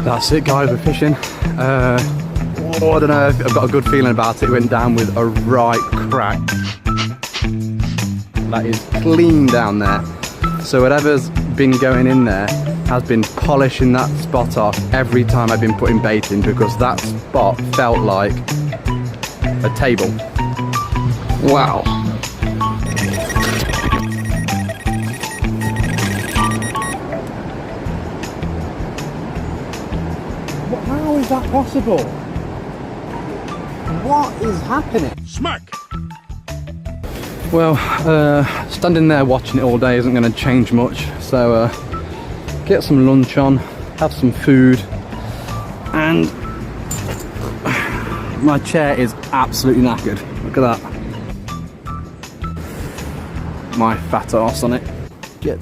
That's it, guys, we're fishing. I don't know, I've got a good feeling about it. It went down with a right crack. That is clean down there. So whatever's been going in there has been polishing that spot off every time I've been putting bait in, because that spot felt like a table. Wow. How is that possible? What is happening? Smack! Well, standing there watching it all day isn't going to change much, so get some lunch on, have some food, and my chair is absolutely knackered. Look at that. My fat arse on it. Get